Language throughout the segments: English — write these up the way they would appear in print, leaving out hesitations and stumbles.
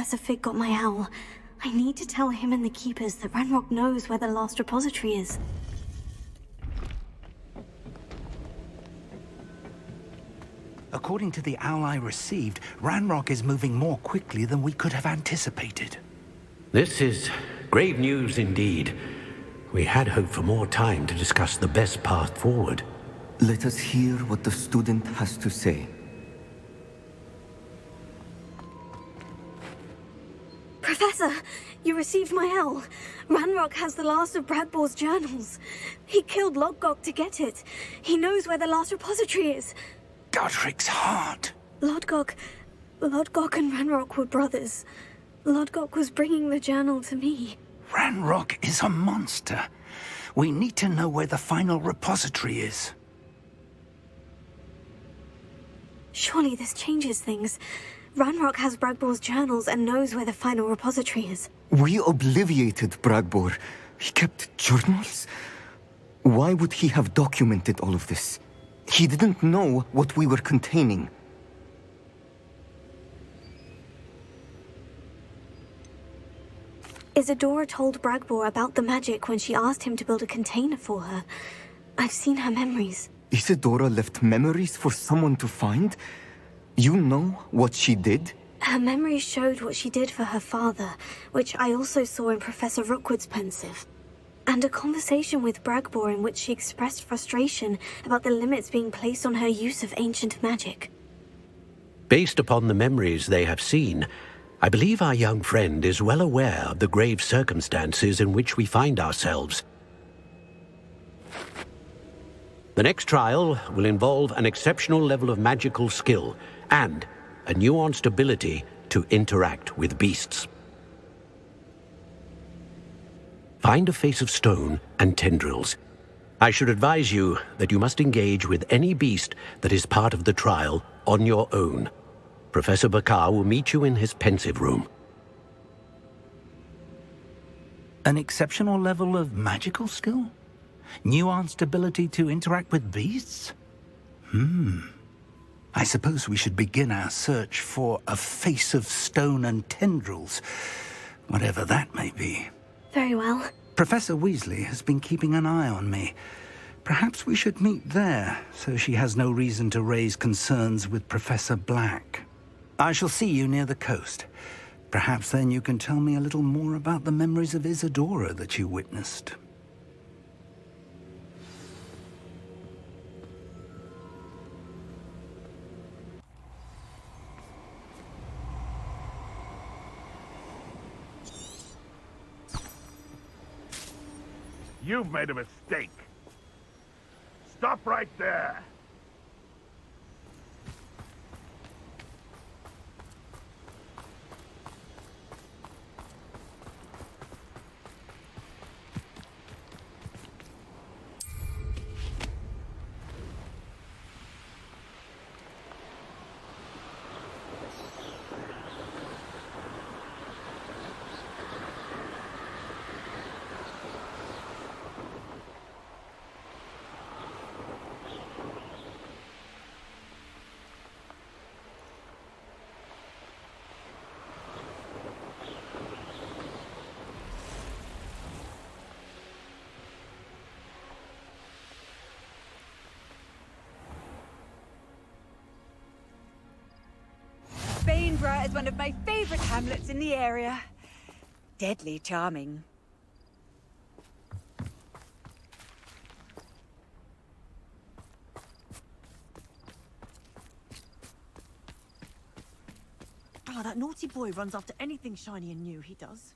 Professor Fig got my owl. I need to tell him and the Keepers that Ranrok knows where the last repository is. According to the owl I received, Ranrok is moving more quickly than we could have anticipated. This is grave news indeed. We had hoped for more time to discuss the best path forward. Let us hear what the student has to say. Professor, you received my owl. Ranrok has the last of Bradbor's journals. He killed Lodgok to get it. He knows where the last repository is. Godric's heart. Lodgok and Ranrok were brothers. Lodgok was bringing the journal to me. Ranrok is a monster. We need to know where the final repository is. Surely this changes things. Ranrok has Bradbor's journals and knows where the final repository is. We obliviated Bradbor. He kept journals? Why would he have documented all of this? He didn't know what we were containing. Isadora told Bradbor about the magic when she asked him to build a container for her. I've seen her memories. Isadora left memories for someone to find? You know what she did? Her memories showed what she did for her father, which I also saw in Professor Rookwood's pensive. And a conversation with Bradbor in which she expressed frustration about the limits being placed on her use of ancient magic. Based upon the memories they have seen, I believe our young friend is well aware of the grave circumstances in which we find ourselves. The next trial will involve an exceptional level of magical skill and a nuanced ability to interact with beasts. Find a face of stone and tendrils. I should advise you that you must engage with any beast that is part of the trial on your own. Professor Bakar will meet you in his pensive room. An exceptional level of magical skill? Nuanced ability to interact with beasts? I suppose we should begin our search for a face of stone and tendrils, whatever that may be. Very well. Professor Weasley has been keeping an eye on me. Perhaps we should meet there, so she has no reason to raise concerns with Professor Black. I shall see you near the coast. Perhaps then you can tell me a little more about the memories of Isadora that you witnessed. You've made a mistake. Stop right there. Bainborough is one of my favorite hamlets in the area. Deadly charming. Oh, that naughty boy runs after anything shiny and new, he does.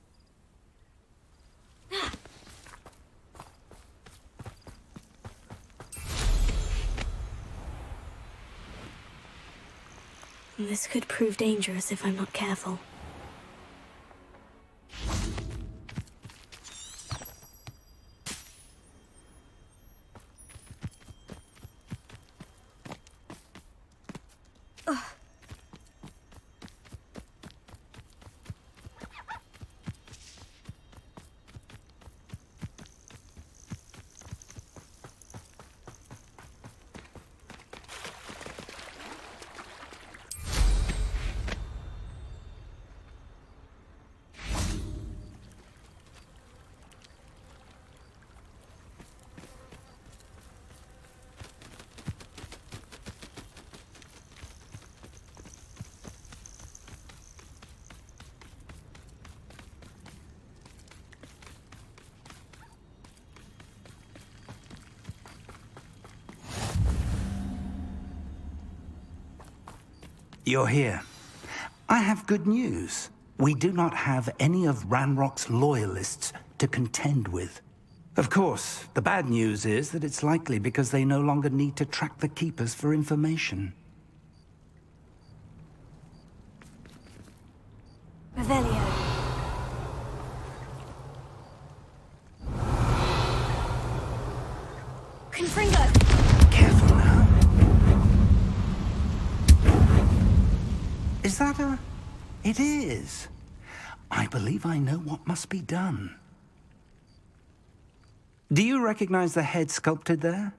This could prove dangerous if I'm not careful. You're here. I have good news. We do not have any of Ranrock's loyalists to contend with. Of course, the bad news is that it's likely because they no longer need to track the Keepers for information. Revelio. Confringo! Careful now. Is that a... It is. I believe I know what must be done. Do you recognize the head sculpted there?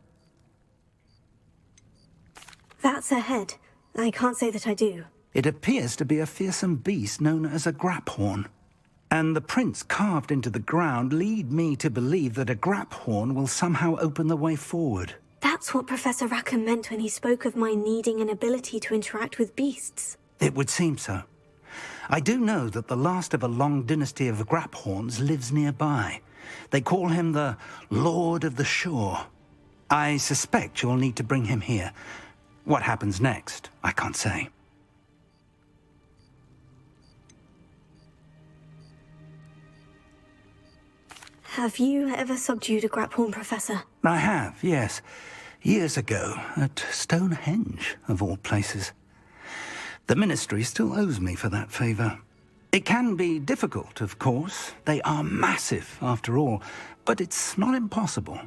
That's a head. I can't say that I do. It appears to be a fearsome beast known as a graphorn. And the prints carved into the ground lead me to believe that a graphorn will somehow open the way forward. That's what Professor Rackham meant when he spoke of my needing an ability to interact with beasts. It would seem so. I do know that the last of a long dynasty of graphorns lives nearby. They call him the Lord of the Shore. I suspect you'll need to bring him here. What happens next, I can't say. Have you ever subdued a graphorn, Professor? I have, yes. Years ago, at Stonehenge, of all places. The Ministry still owes me for that favor. It can be difficult, of course. They are massive, after all, but it's not impossible.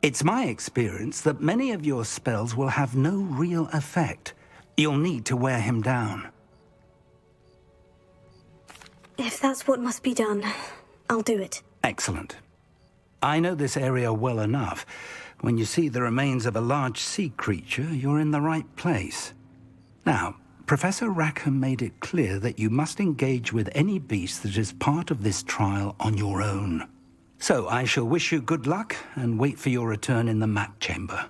It's my experience that many of your spells will have no real effect. You'll need to wear him down. If that's what must be done, I'll do it. Excellent. I know this area well enough. When you see the remains of a large sea creature, you're in the right place. Now, Professor Rackham made it clear that you must engage with any beast that is part of this trial on your own. So I shall wish you good luck and wait for your return in the map chamber.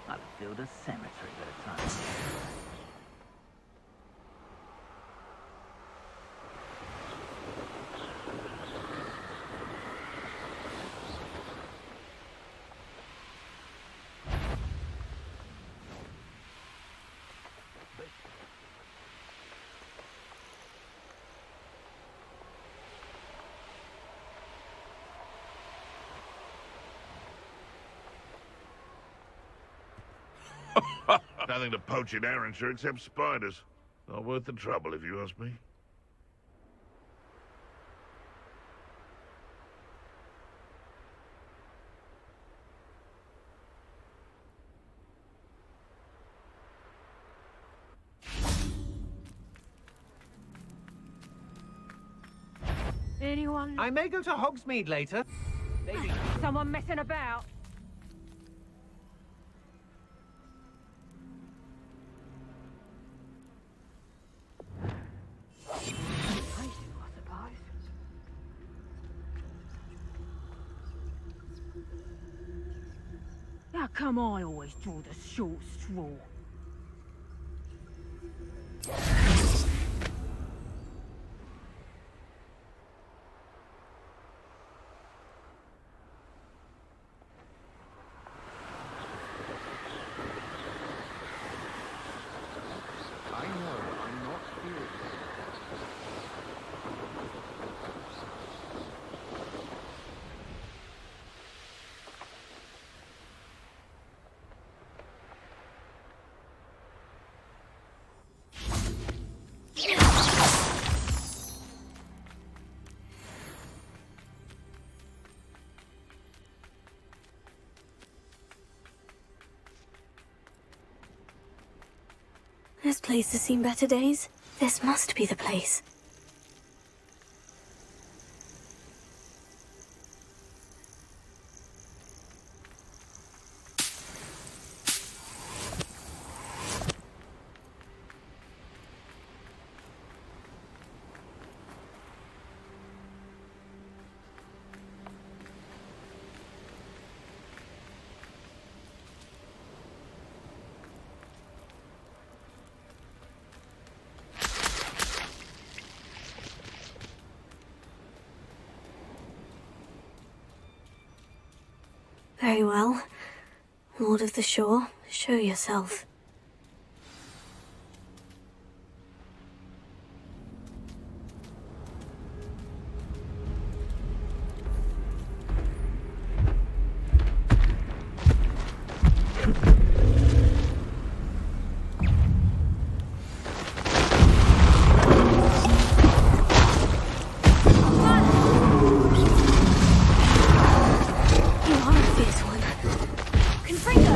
I'd build a cemetery at a time. Nothing to poach in Arrowshire except spiders. Not worth the trouble, if you ask me. Anyone? I may go to Hogsmeade later. Maybe. Someone messing about? How come I always draw the short straw? This place has seen better days. This must be the place. Very well. Lord of the Shore, show yourself. You are a fierce one. Confringo!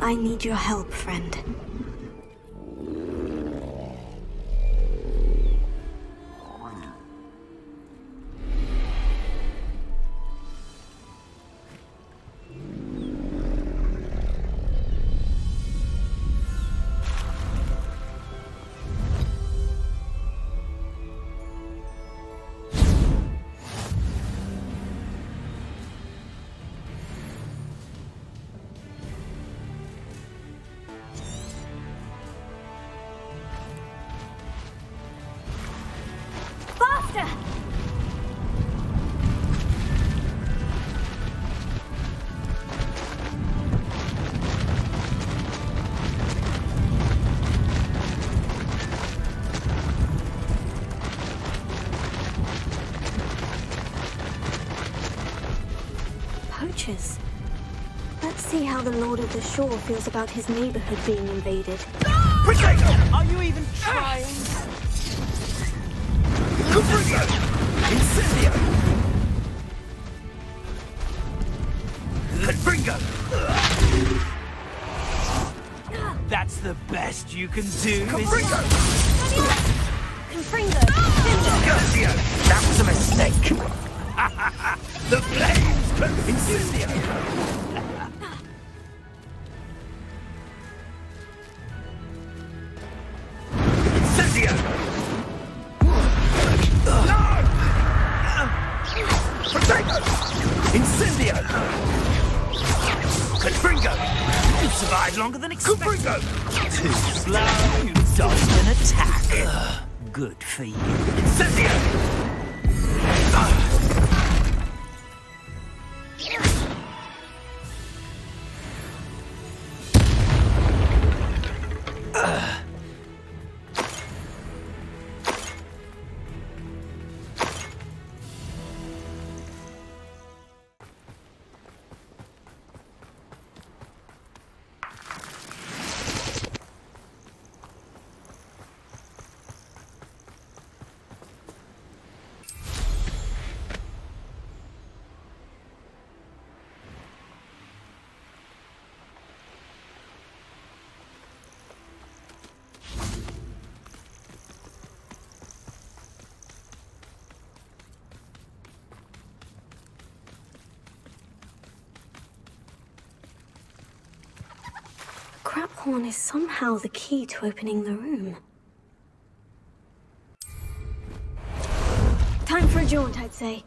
I need your help, friend. Faster! Poachers. Let's see how the Lord of the Shore feels about his neighborhood being invaded. Are you even trying? Incendio! Confringo! That's the best you can do. Confringo! Confringo! Garcia! That was a mistake! The flames! Incendio! Incendio! Potato! Incendio! Confringo! You survived longer than expected. Confringo! Too slow. You dodged an attack. Good for you. Incendio! Craphorn is somehow the key to opening the room. Time for a jaunt, I'd say.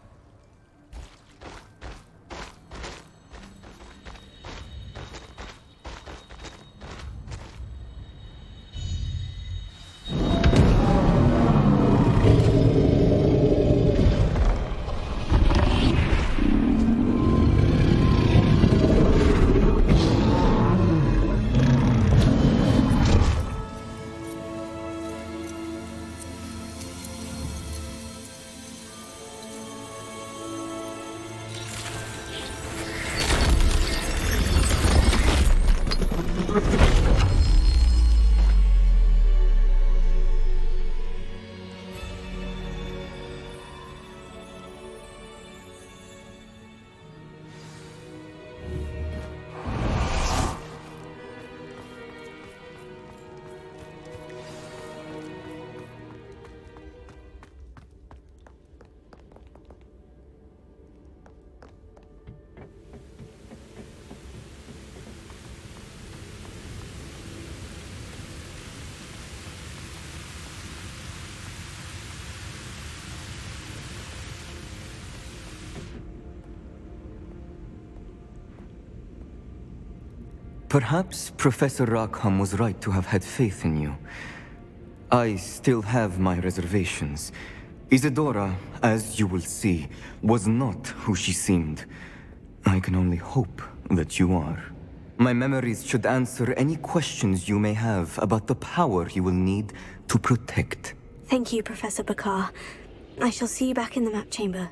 Perhaps Professor Rackham was right to have had faith in you. I still have my reservations. Isadora, as you will see, was not who she seemed. I can only hope that you are. My memories should answer any questions you may have about the power you will need to protect. Thank you, Professor Bakar. I shall see you back in the map chamber.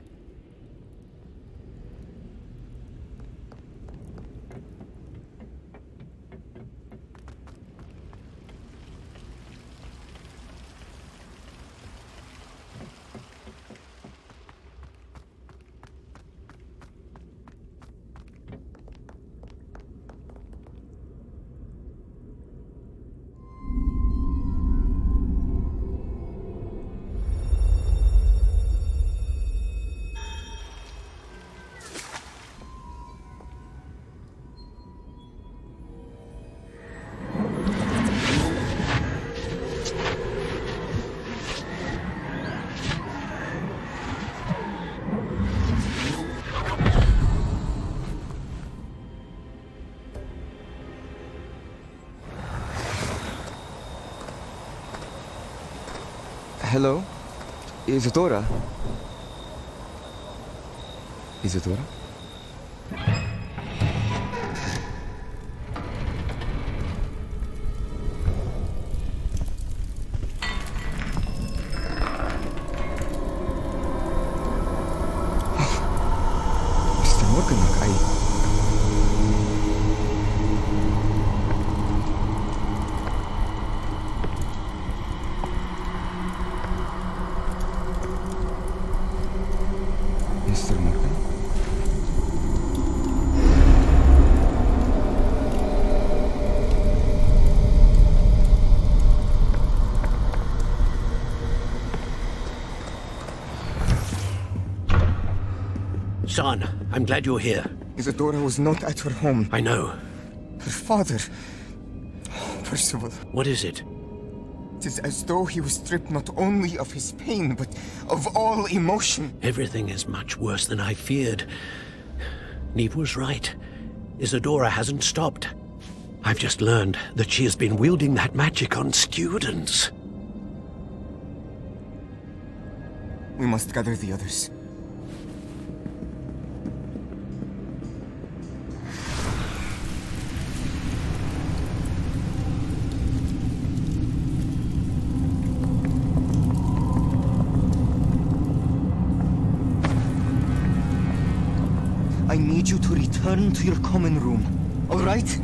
Hello? Isadora? Isadora? Mr. Morganrock, Mr. Morgan? Son, I'm glad you're here. Isadora was not at her home. I know. Her father... Percival. What is it? It is as though he was stripped not only of his pain, but of all emotion. Everything is much worse than I feared. Neve was right. Isadora hasn't stopped. I've just learned that she has been wielding that magic on students. We must gather the others. I need you to return to your common room, all right?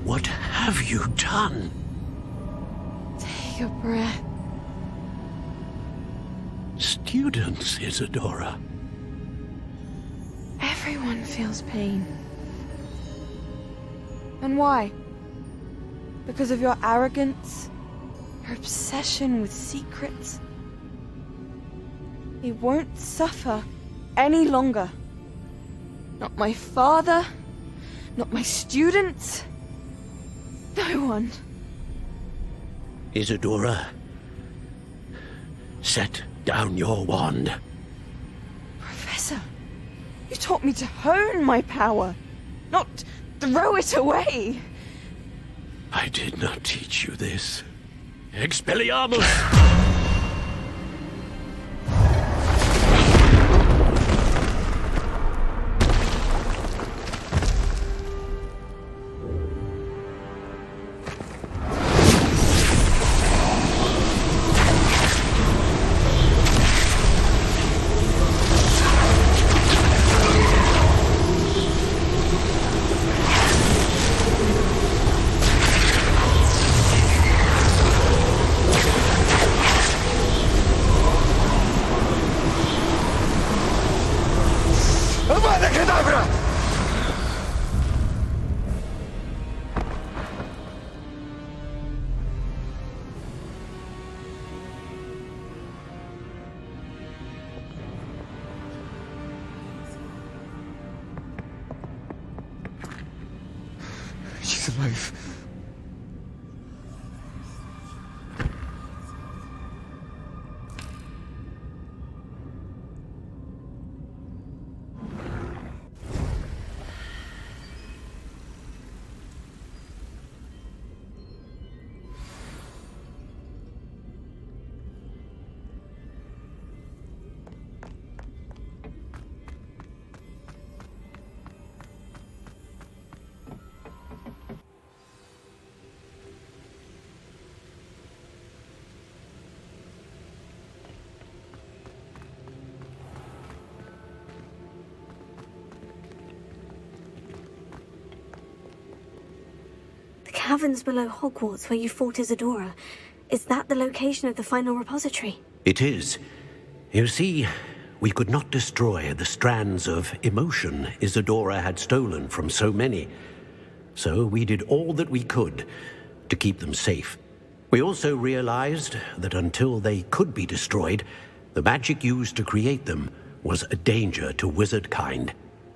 What have you done? Take a breath. Students, Isadora. Everyone feels pain. And why? Because of your arrogance? Your obsession with secrets? He won't suffer any longer. Not my father, not my students, no one. Isadora, set down your wand. Professor, you taught me to hone my power, not throw it away. I did not teach you this. Expelliarmus! She's alive. Caverns below Hogwarts where you fought Isadora. Is that the location of the final repository? It is. You see, we could not destroy the strands of emotion Isadora had stolen from so many. So we did all that we could to keep them safe. We also realized that until they could be destroyed, the magic used to create them was a danger to wizard kind.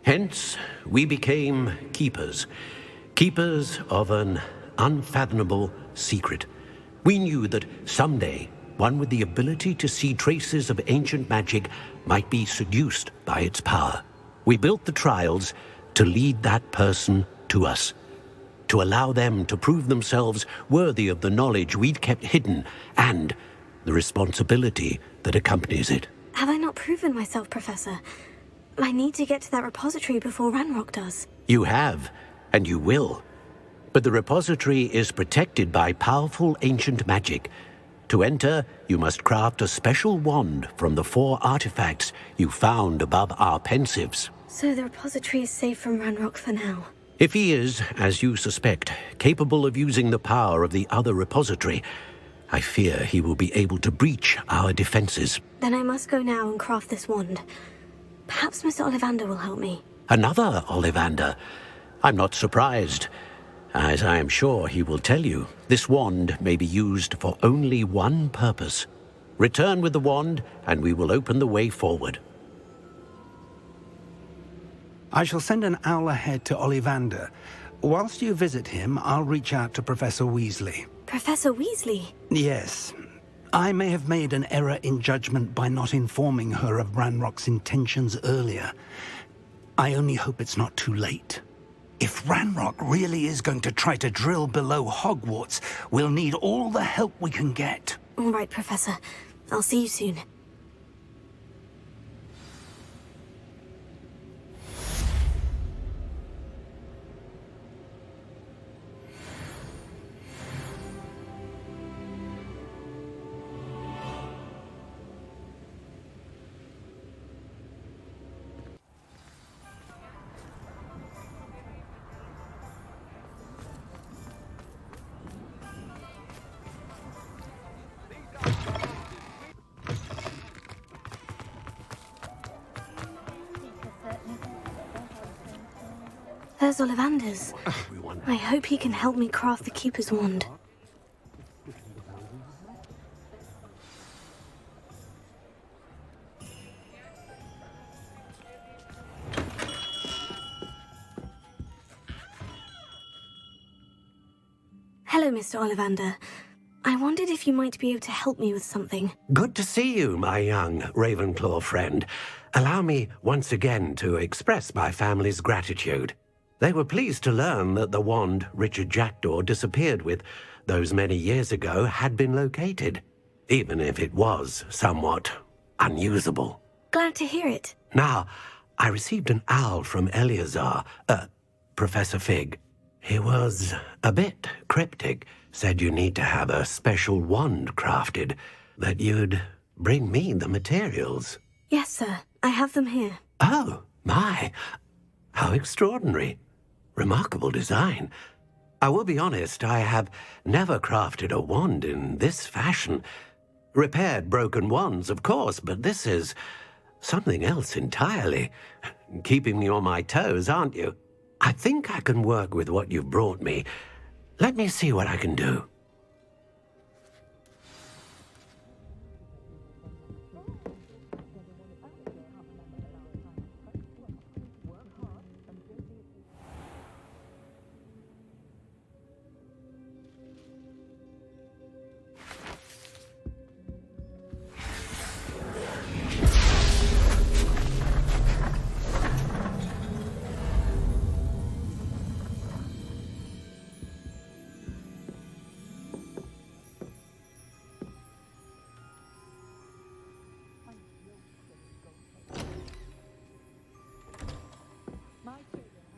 Hence, we became keepers. Keepers of an unfathomable secret. We knew that someday, one with the ability to see traces of ancient magic might be seduced by its power. We built the trials to lead that person to us, to allow them to prove themselves worthy of the knowledge we'd kept hidden and the responsibility that accompanies it. Have I not proven myself, Professor? I need to get to that repository before Ranrok does. You have, and you will. But the repository is protected by powerful ancient magic. To enter, you must craft a special wand from the 4 artifacts you found above our pensives. So the repository is safe from Ranrok for now. If he is, as you suspect, capable of using the power of the other repository, I fear he will be able to breach our defenses. Then I must go now and craft this wand. Perhaps Mr. Ollivander will help me. Another Ollivander? I'm not surprised. As I am sure he will tell you, this wand may be used for only one purpose. Return with the wand, and we will open the way forward. I shall send an owl ahead to Ollivander. Whilst you visit him, I'll reach out to Professor Weasley. Professor Weasley? Yes. I may have made an error in judgment by not informing her of Ranrock's intentions earlier. I only hope it's not too late. If Ranrok really is going to try to drill below Hogwarts, we'll need all the help we can get. All right, Professor. I'll see you soon. There's Ollivander's. I hope he can help me craft the Keeper's wand. Hello, Mr. Ollivander. I wondered if you might be able to help me with something. Good to see you, my young Ravenclaw friend. Allow me once again to express my family's gratitude. They were pleased to learn that the wand Richard Jackdaw disappeared with those many years ago had been located, even if it was somewhat unusable. Glad to hear it. Now, I received an owl from Eleazar, Professor Fig. He was a bit cryptic, said you need to have a special wand crafted, that you'd bring me the materials. Yes, sir. I have them here. Oh, my. How extraordinary. Remarkable design. I will be honest, I have never crafted a wand in this fashion. Repaired broken wands, of course, but this is something else entirely. Keeping me on my toes, aren't you? I think I can work with what you've brought me. Let me see what I can do.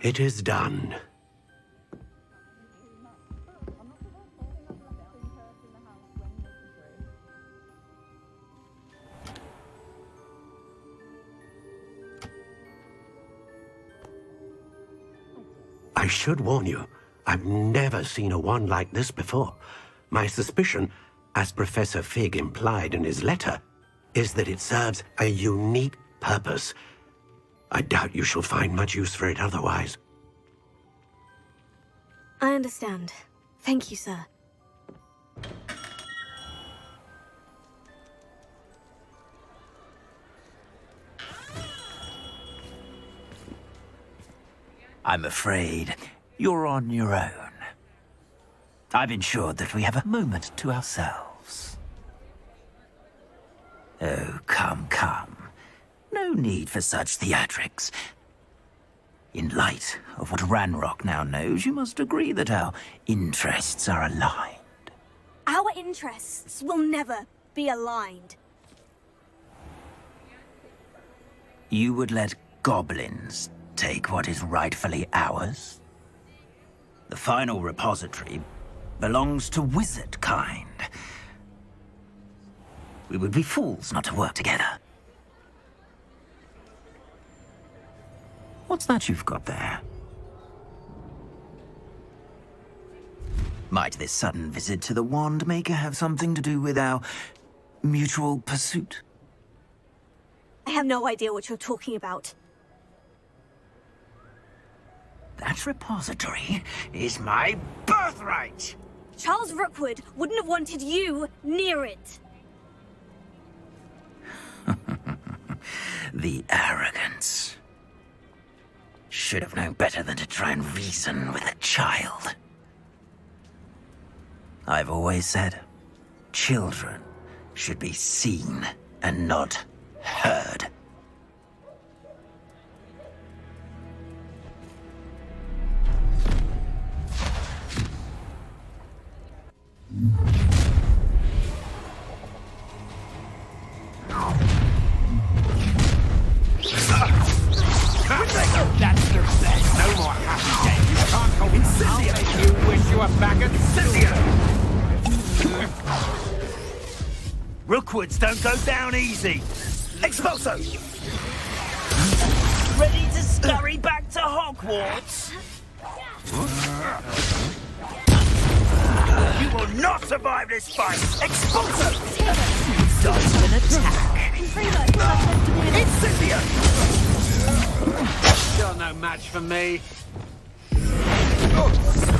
It is done. I should warn you, I've never seen a wand like this before. My suspicion, as Professor Fig implied in his letter, is that it serves a unique purpose. I doubt you shall find much use for it otherwise. I understand. Thank you, sir. I'm afraid you're on your own. I've ensured that we have a moment to ourselves. Oh, come, come. No need for such theatrics. In light of what Ranrok now knows, you must agree that our interests are aligned. Our interests will never be aligned. You would let goblins take what is rightfully ours? The final repository belongs to wizard kind. We would be fools not to work together. What's that you've got there? Might this sudden visit to the Wand Maker have something to do with our mutual pursuit? I have no idea what you're talking about. That repository is my birthright! Charles Rookwood wouldn't have wanted you near it. The arrogance. Should have known better than to try and reason with a child. I've always said, children should be seen and not heard. That's the best. No more happy days. You can't hold Incendia. I'll make you wish you were back at Incendia. Rookwoods don't go down easy. Expulso! Ready to scurry back to Hogwarts? You will not survive this fight! Expulso! Dodge an attack. Incendia! You're no match for me.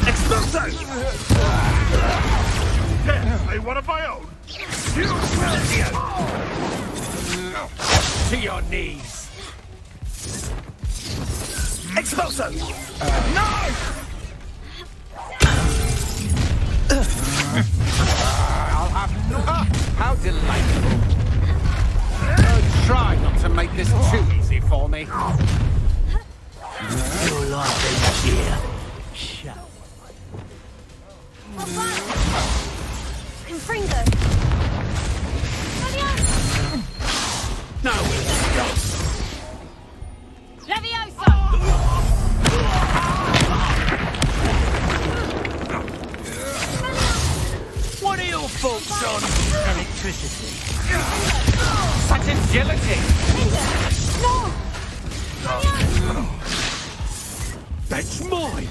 Expulso! Definitely one of my own. To your knees. Expulso! No! I'll have no... How delightful. Try not to make this too easy for me. Your life is here. Confringo! No, stop. Levioso! What are your thoughts on electricity? Such agility. No! That's mine.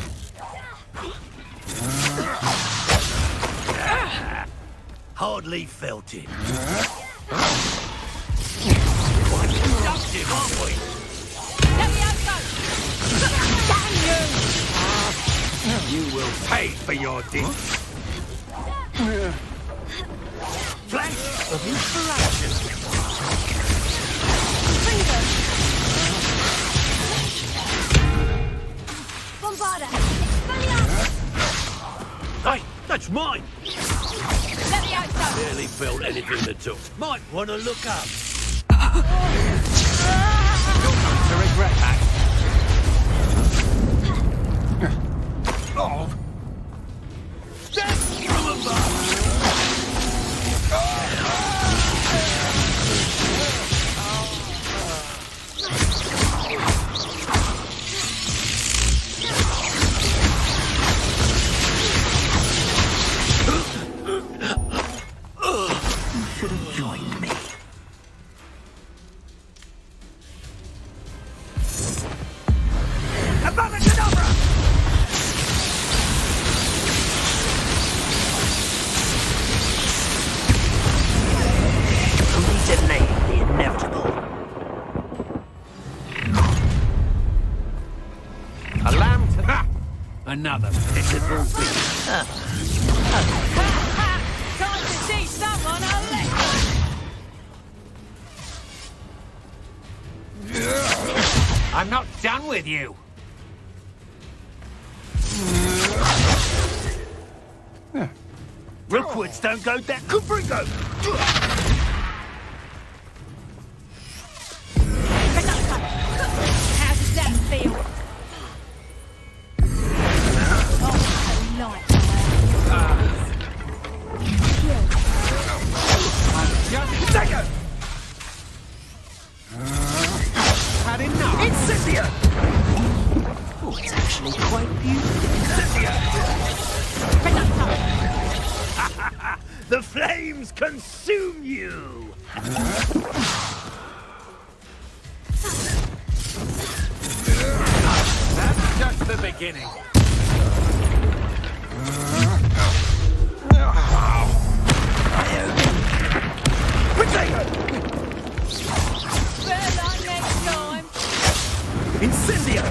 Hardly felt it. Quite productive, aren't we? You will pay for your deed. Flash of inspiration. Bombarda! Hey, that's mine! Levioso! Barely felt anything that took. Might want to look up. You're going to regret that. Oh. Death from above! Should have joined me. Detonate the inevitable. A lamb to... Ha! Another pitiful beast. Time to teach someone a lesson! I'm not done with you. Rookwoods don't go down. Kubringo! How does that feel? Take it! Had enough? Incendia! Oh, it's actually quite beautiful. The flames consume you! That's just the beginning. Better luck next time. Incendio!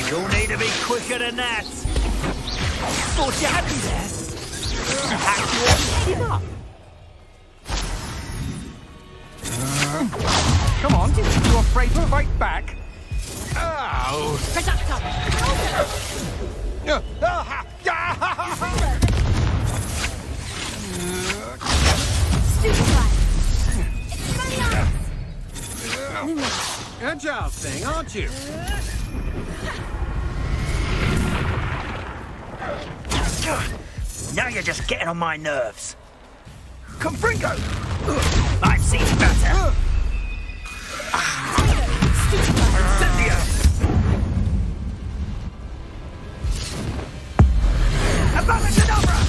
You'll need to be quicker than that. Thought you had me there. Perhaps you want to give up. Come on, you afraid to fight back? Oh! Agile thing, aren't you? Now you're just getting on my nerves. Confringo! I've seen better. Incendio! Abracadabra!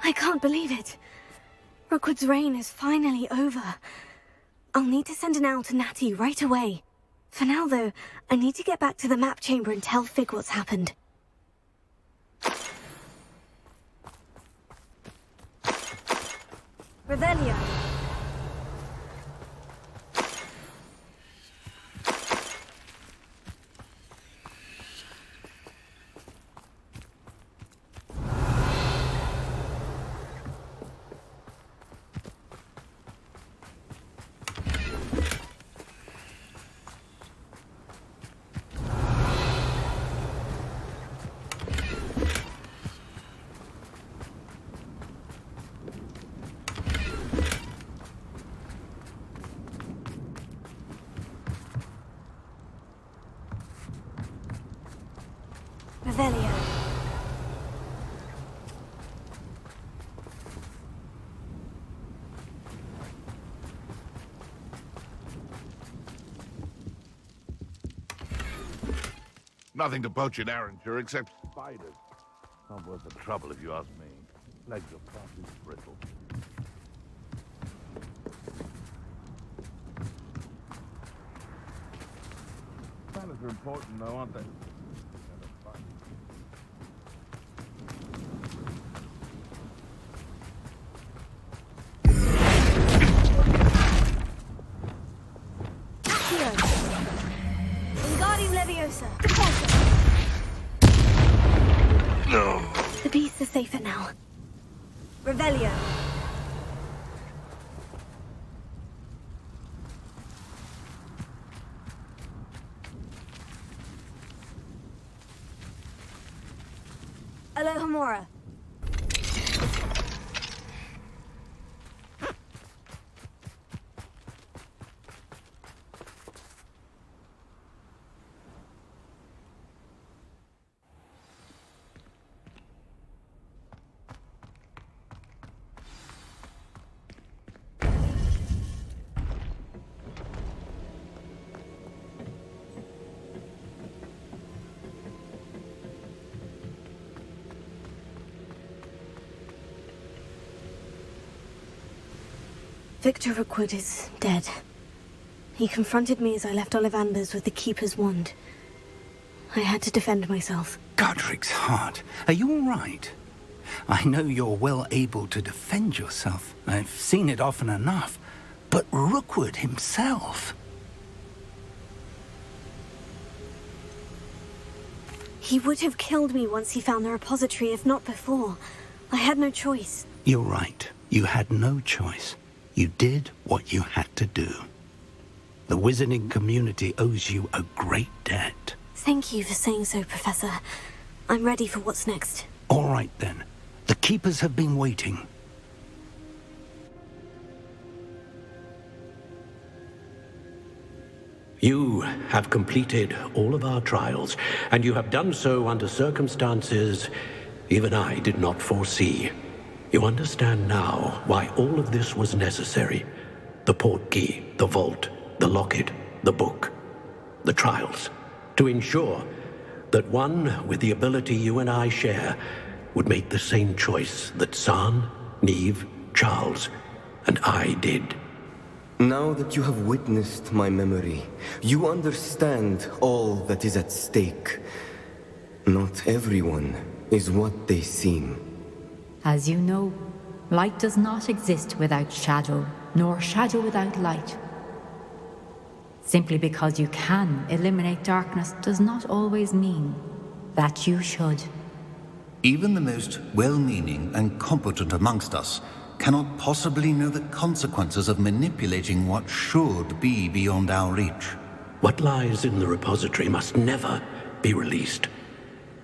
I can't believe it. Rookwood's reign is finally over. I'll need to send an owl to Natty right away. For now, though, I need to get back to the map chamber and tell Fig what's happened. Revelio. Revelio. Nothing to poach in Arranger except spiders. Not worth the trouble if you ask me. Legs are far too brittle. Spiders are important though, aren't they? Wingardium Leviosa. The beasts are safer now. Revelio. Alohomora. Victor Rookwood is dead. He confronted me as I left Ollivanders with the Keeper's wand. I had to defend myself. Godric's heart. Are you all right? I know you're well able to defend yourself. I've seen it often enough. But Rookwood himself... He would have killed me once he found the repository, if not before. I had no choice. You're right. You had no choice. You did what you had to do. The wizarding community owes you a great debt. Thank you for saying so, Professor. I'm ready for what's next. All right, then. The Keepers have been waiting. You have completed all of our trials, and you have done so under circumstances even I did not foresee. You understand now why all of this was necessary. The portkey, the vault, the locket, the book, the trials. To ensure that one with the ability you and I share would make the same choice that San, Neve, Charles, and I did. Now that you have witnessed my memory, you understand all that is at stake. Not everyone is what they seem. As you know, light does not exist without shadow, nor shadow without light. Simply because you can eliminate darkness does not always mean that you should. Even the most well-meaning and competent amongst us cannot possibly know the consequences of manipulating what should be beyond our reach. What lies in the repository must never be released.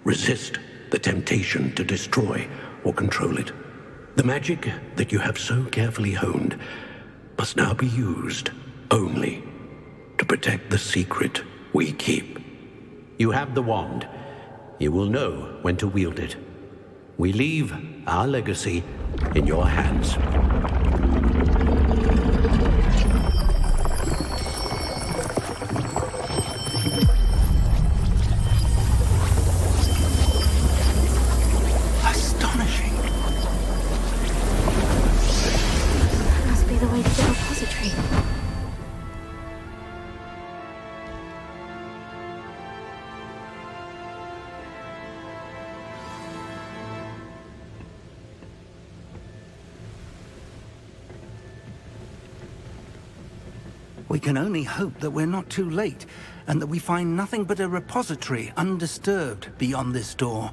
Resist the temptation to destroy or control it. The magic that you have so carefully honed must now be used only to protect the secret we keep. You have the wand. You will know when to wield it. We leave our legacy in your hands. Astonishing. That must be the way to the repository. We can only hope that we're not too late, and that we find nothing but a repository undisturbed beyond this door.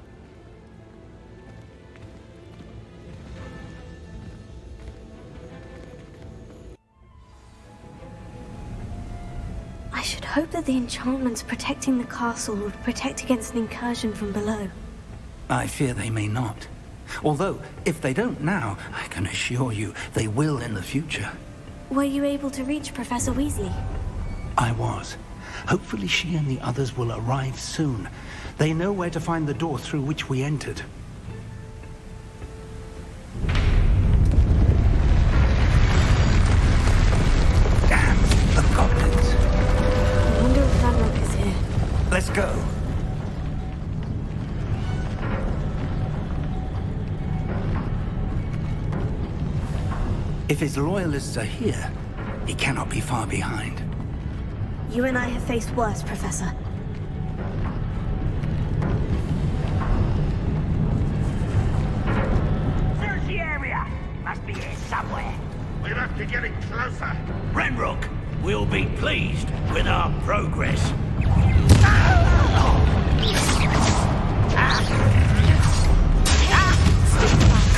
I should hope that the enchantments protecting the castle would protect against an incursion from below. I fear they may not. Although, if they don't now, I can assure you they will in the future. Were you able to reach Professor Weasley? I was. Hopefully she and the others will arrive soon. They know where to find the door through which we entered. Damn, the goblins. I wonder if Ranrok is here. Let's go. If his loyalists are here, he cannot be far behind. You and I have faced worse, Professor. Search the area! Must be here somewhere. We must be getting closer. Ranrok will be pleased with our progress.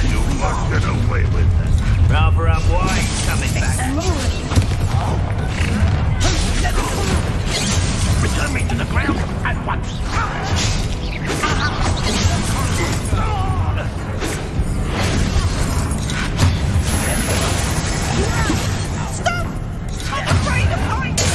You must get away with this. Rather unwise coming back. Return me to the ground at once. Stop! I'm afraid of heights!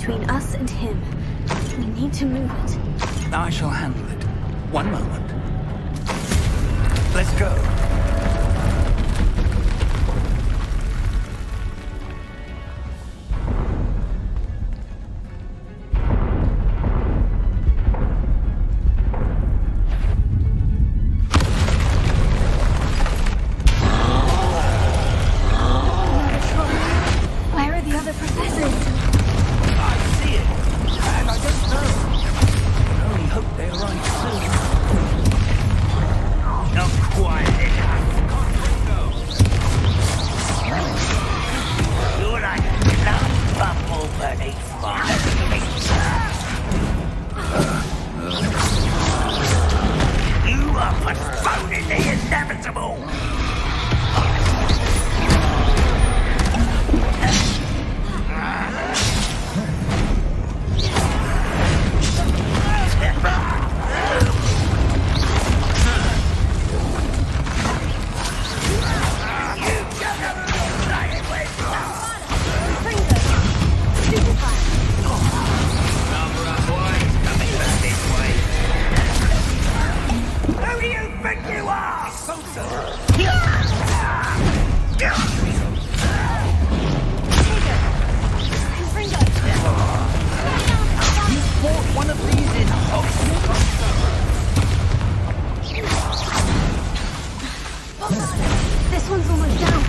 between us and him. We need to move it. I shall handle it. One moment. Let's go. Where are the other professors? I see it, and I don't know. I only hope they arrive soon. Not quite enough. You're like a love bubble beneath my feet. You are postponing the inevitable. Who do you think you are? You bought one of these in Hogwarts? This one's almost down.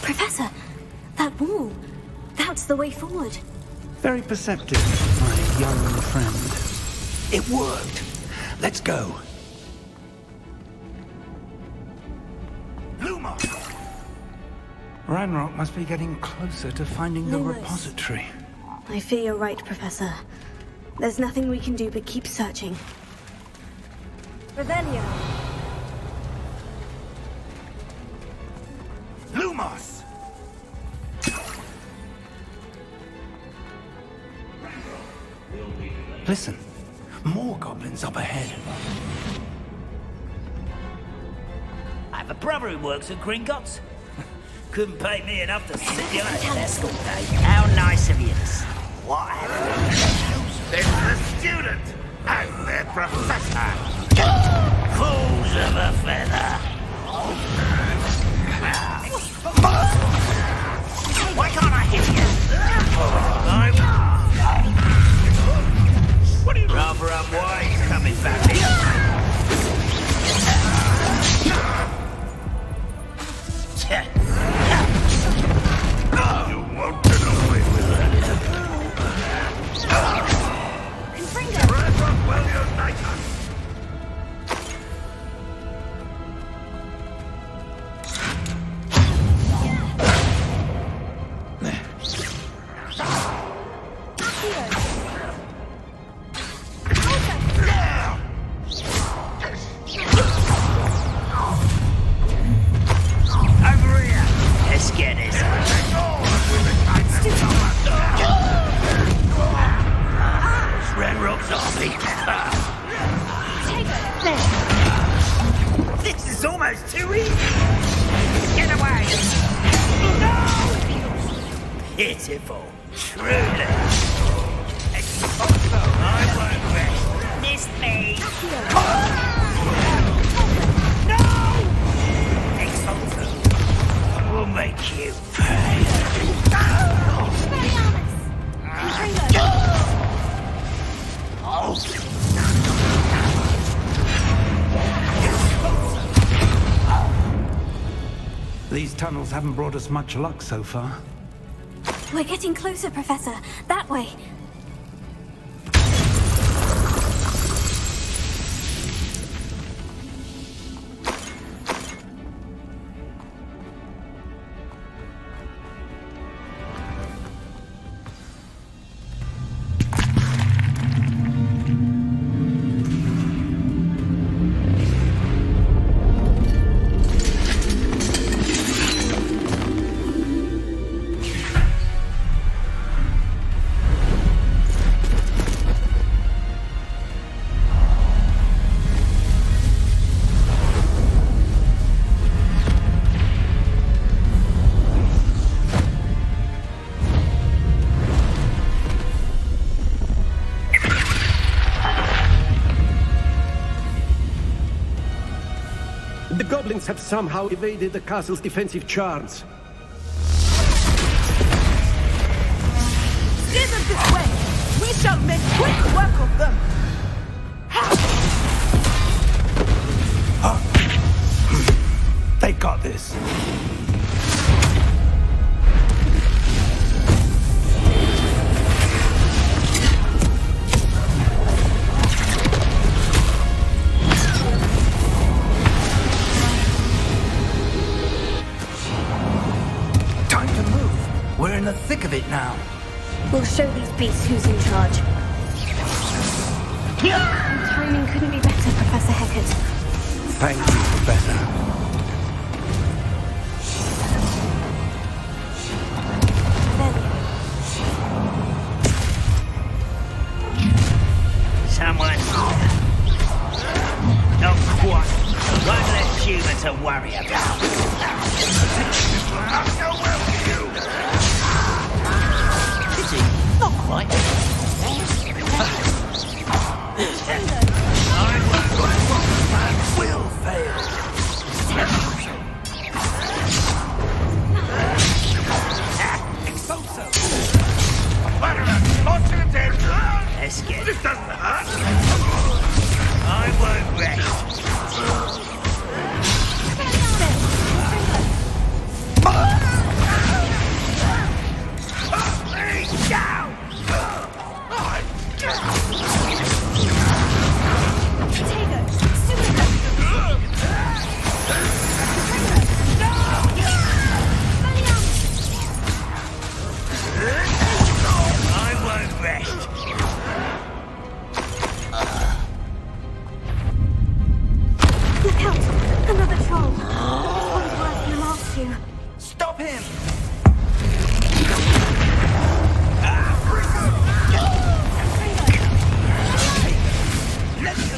Professor, that wall. That's the way forward. Very perceptive, my young friend. It worked. Let's go. Lumos! Ranrok must be getting closer to finding the repository. I fear you're right, Professor. There's nothing we can do but keep searching. Revelio. Lumos! Listen, more goblins up ahead. I have a brother who works at Gringotts. Couldn't pay me enough to sit you at desk all day. How nice of you. What happened? There's the student and their professor. Fools of a feather. Why can't I hit you? What are you rather unwise coming back here? You won't get away with that. Ranrok will unite us. This is almost too easy. Get away! No! Pitiful. Truly. I won't rest. Miss me. No! Exalted. We'll make you pay. These tunnels haven't brought us much luck so far. We're getting closer, Professor. That way. The goblins have somehow evaded the castle's defensive charms. Steer them this way! We shall make quick work of them! They got this. We're in the thick of it now. We'll show these beasts who's in charge. Timing couldn't be better, Professor Hecat. Thank you, Professor. Someone not quite. Won't let humans to worry about. I'm so well to you. Not quite. Will fail. Let's get This doesn't hurt. I won't rest. Down! I won't rest. Look out! Another troll. This one's worse than the last two. Stop him!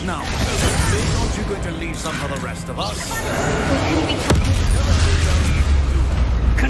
Now, aren't you going to leave some for the rest of us? We couldn't be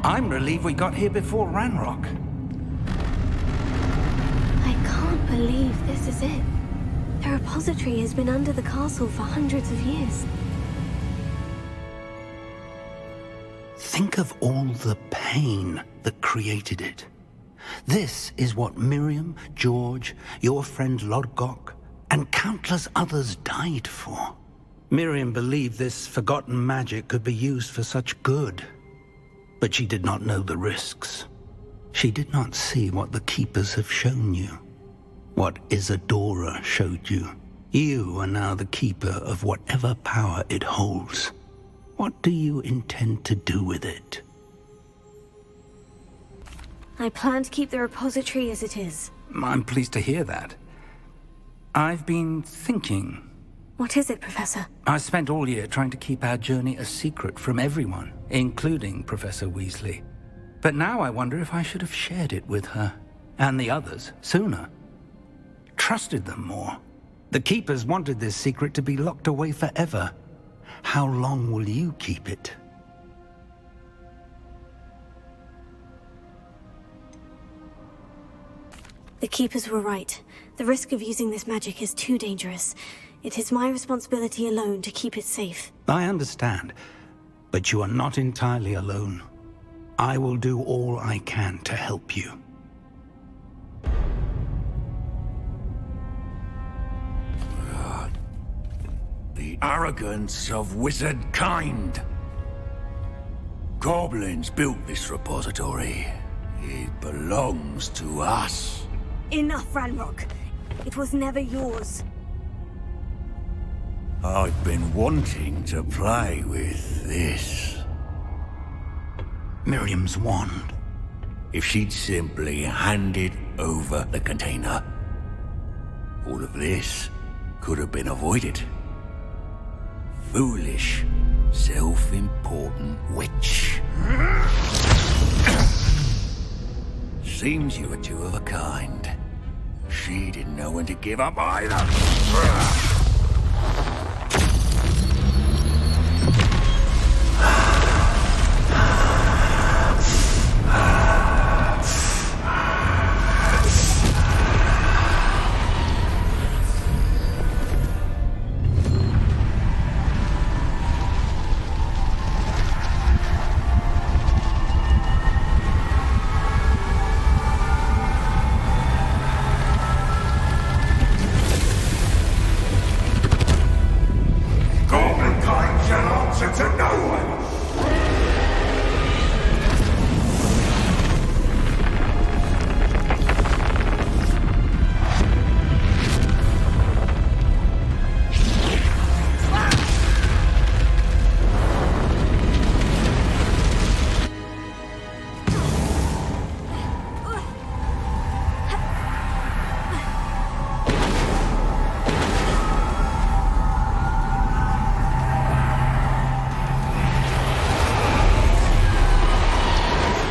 I'm relieved we got here before Ranrok. I can't believe this is it. The repository has been under the castle for hundreds of years. Think of all the pain that created it. This is what Miriam, George, your friend Lodgok, and countless others died for. Miriam believed this forgotten magic could be used for such good. But she did not know the risks. She did not see what the Keepers have shown you. What Isadora showed you. You are now the Keeper of whatever power it holds. What do you intend to do with it? I plan to keep the repository as it is. I'm pleased to hear that. I've been thinking. What is it, Professor? I spent all year trying to keep our journey a secret from everyone, including Professor Weasley. But now I wonder if I should have shared it with her, and the others, sooner. Trusted them more. The Keepers wanted this secret to be locked away forever. How long will you keep it? The Keepers were right. The risk of using this magic is too dangerous. It is my responsibility alone to keep it safe. I understand, but you are not entirely alone. I will do all I can to help you. The arrogance of wizard kind. Goblins built this repository. It belongs to us. Enough, Ranrok. It was never yours. I've been wanting to play with this. Miriam's wand. If she'd simply handed over the container, all of this could have been avoided. Foolish, self-important witch. Seems you were two of a kind. She didn't know when to give up either.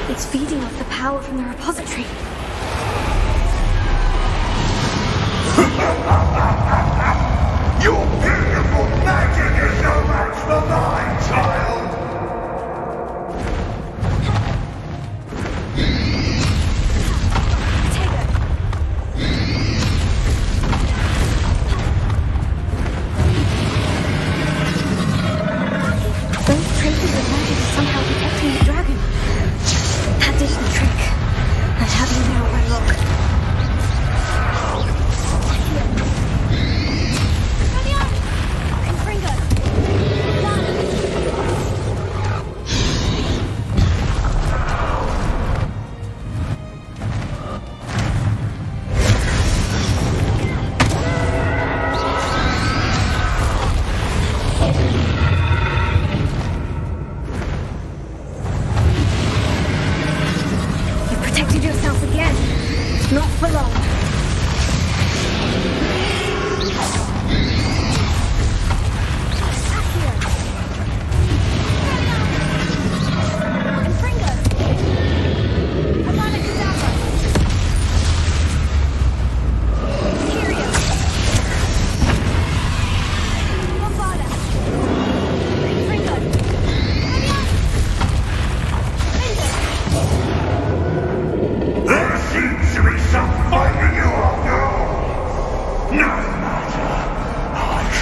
It's feeding off the power from the repository. Your beautiful magic is no match for mine, child! Those traces of magic are somehow protecting the dragon. That did the trick. And having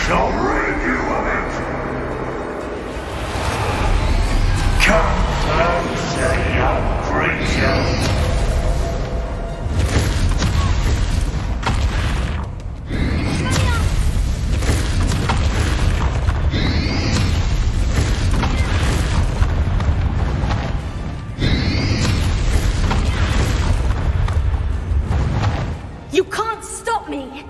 shall rid you of it! Come closer, young creature! You can't stop me!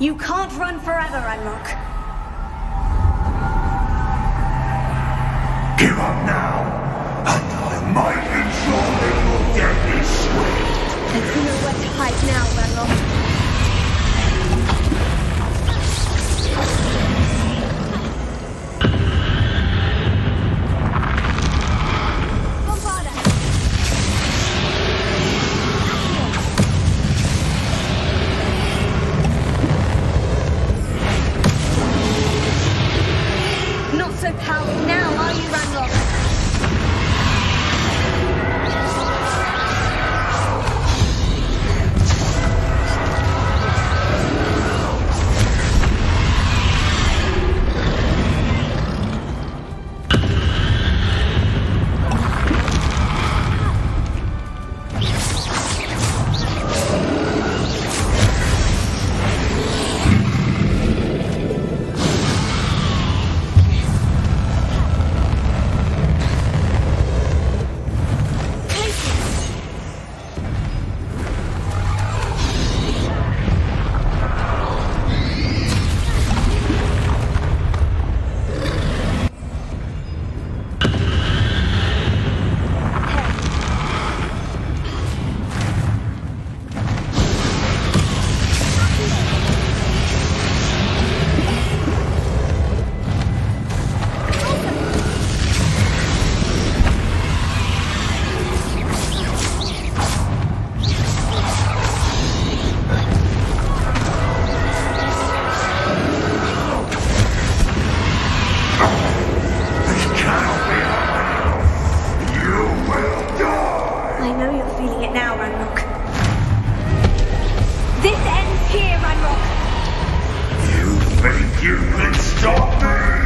You can't run forever, Ranrok. Give up now, and I might ensure that your death is swift. There's nowhere to hide now, Ranrok. Not so powerful now, are you, Ranrok? feeling it now, Ranrok. This ends here, Ranrok. You think you can stop me?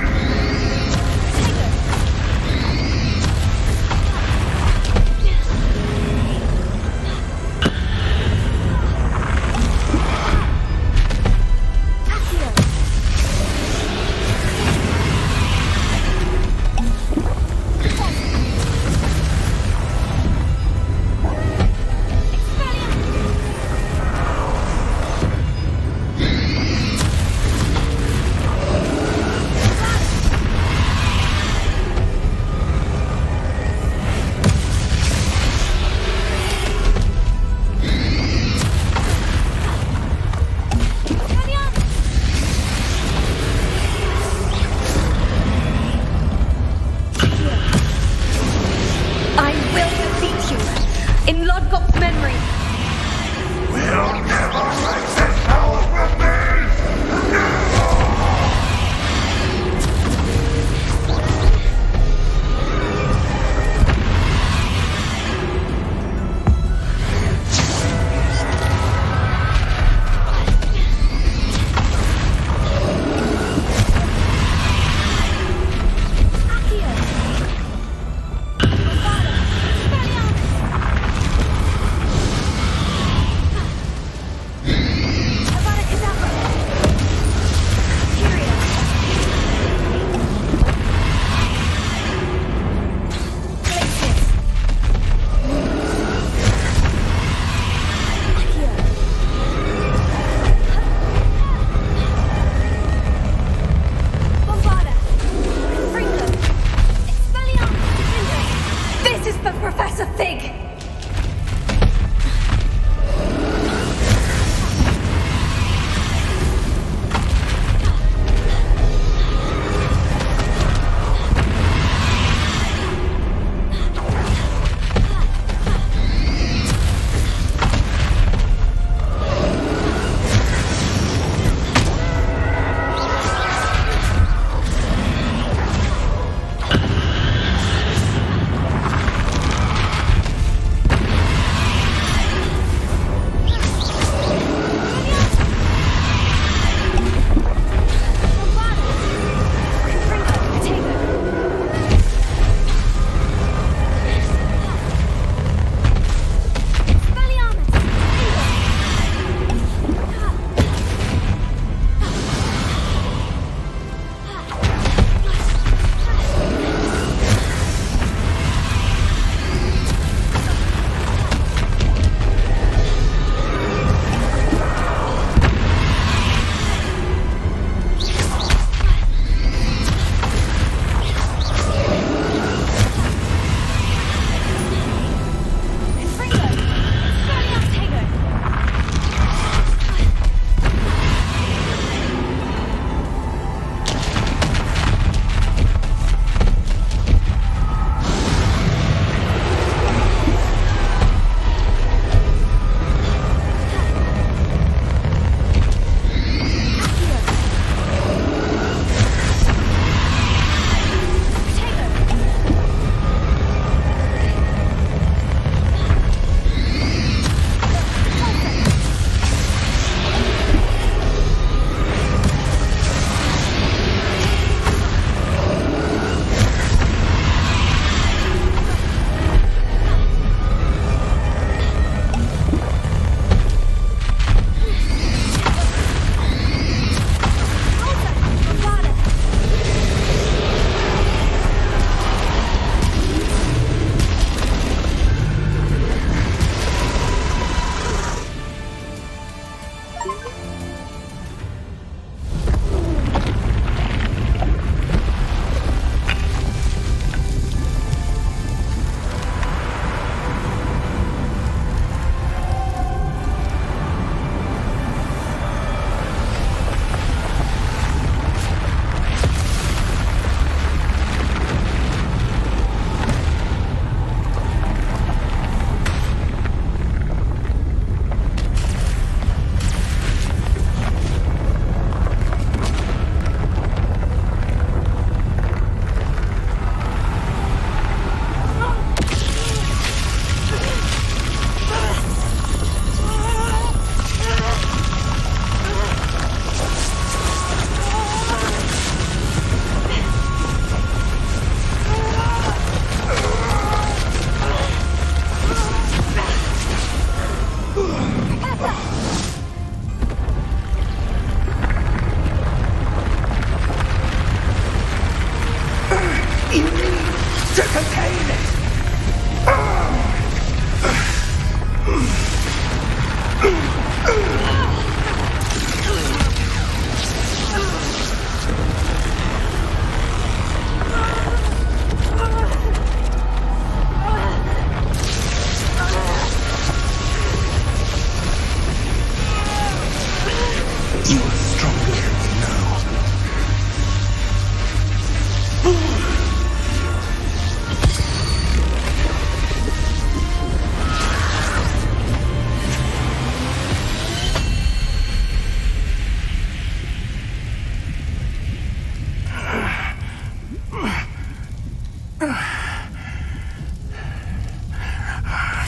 You are stronger than you know.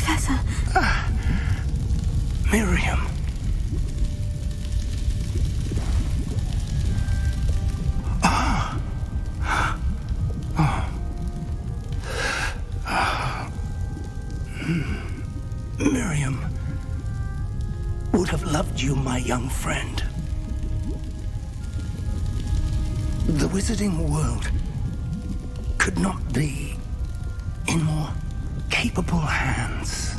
Professor. Miriam. Miriam would have loved you, my young friend. The wizarding world could not be in more capable hands.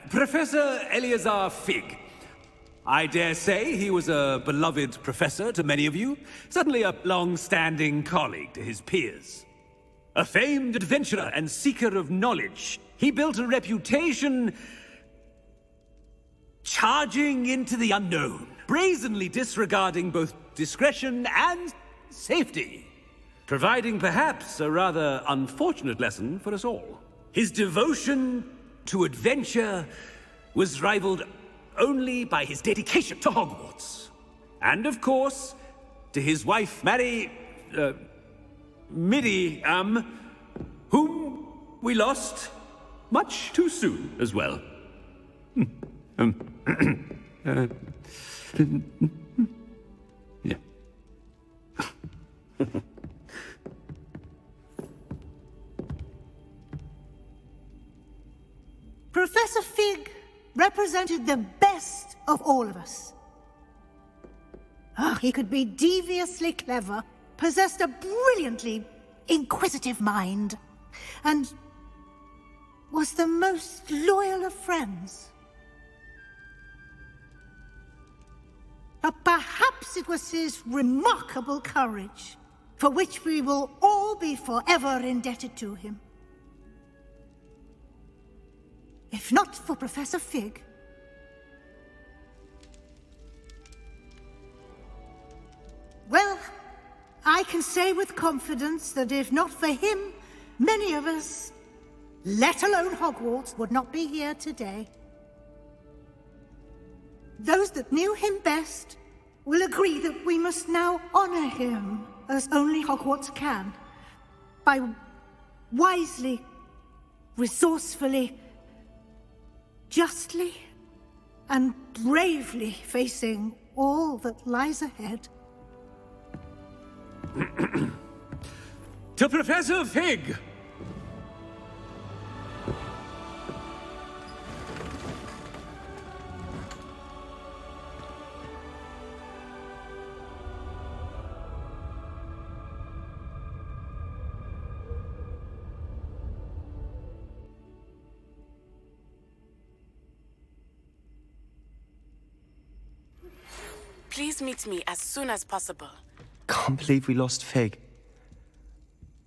Professor Eleazar Fig. I dare say he was a beloved professor to many of you, certainly a long-standing colleague to his peers. A famed adventurer and seeker of knowledge, he built a reputation charging into the unknown, brazenly disregarding both discretion and safety, providing perhaps a rather unfortunate lesson for us all. His devotion to adventure was rivaled only by his dedication to Hogwarts. And of course, to his wife, Midi, whom we lost much too soon as well. Yeah. Professor Fig represented the best of all of us. He could be deviously clever, possessed a brilliantly inquisitive mind, and was the most loyal of friends. But perhaps it was his remarkable courage, for which we will all be forever indebted to him. If not for Professor Fig, well, I can say with confidence that if not for him, many of us, let alone Hogwarts, would not be here today. Those that knew him best will agree that we must now honor him as only Hogwarts can, by wisely, resourcefully, justly and bravely facing all that lies ahead. To Professor Fig! Please meet me as soon as possible. Can't believe we lost Fig.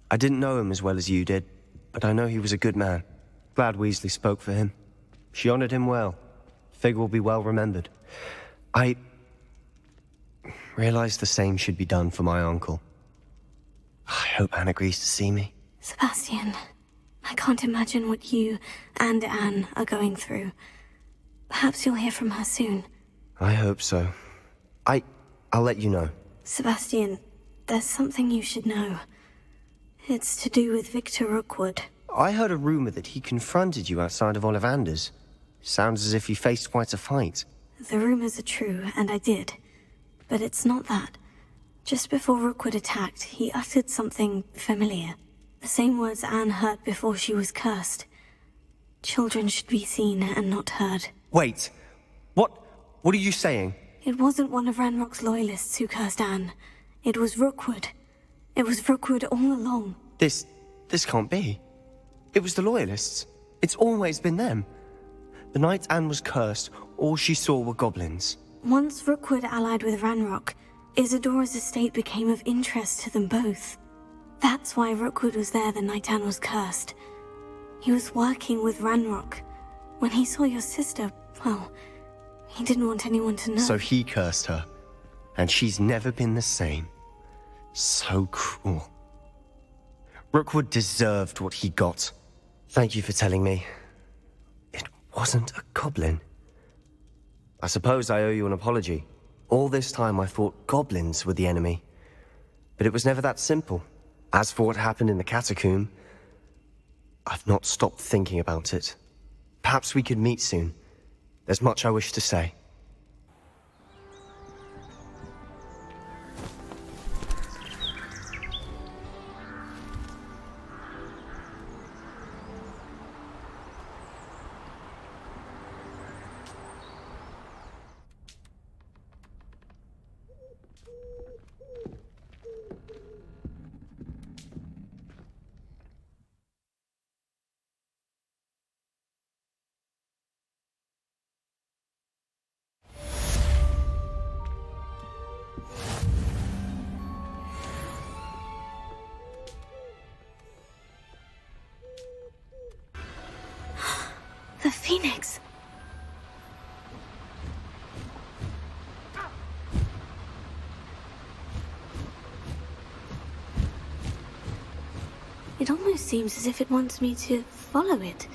I didn't know him as well as you did, but I know he was a good man. Glad Weasley spoke for him. She honored him well. Fig will be well remembered. I realized the same should be done for my uncle. I hope Anne agrees to see me. Sebastian, I can't imagine what you and Anne are going through. Perhaps you'll hear from her soon. I hope so. I'll let you know. Sebastian, there's something you should know. It's to do with Victor Rookwood. I heard a rumor that he confronted you outside of Ollivander's. Sounds as if you faced quite a fight. The rumors are true, and I did. But it's not that. Just before Rookwood attacked, he uttered something familiar. The same words Anne heard before she was cursed. Children should be seen and not heard. Wait. What are you saying? It wasn't one of Ranrock's loyalists who cursed Anne. It was Rookwood. It was Rookwood all along. This can't be. It was the Loyalists. It's always been them. The night Anne was cursed, all she saw were goblins. Once Rookwood allied with Ranrock, Isadora's estate became of interest to them both. That's why Rookwood was there the night Anne was cursed. He was working with Ranrock. When he saw your sister, well, he didn't want anyone to know. So he cursed her, and she's never been the same. So cruel. Rookwood deserved what he got. Thank you for telling me. It wasn't a goblin. I suppose I owe you an apology. All this time I thought goblins were the enemy. But it was never that simple. As for what happened in the catacomb, I've not stopped thinking about it. Perhaps we could meet soon. There's much I wish to say. The Phoenix! It almost seems as if it wants me to follow it.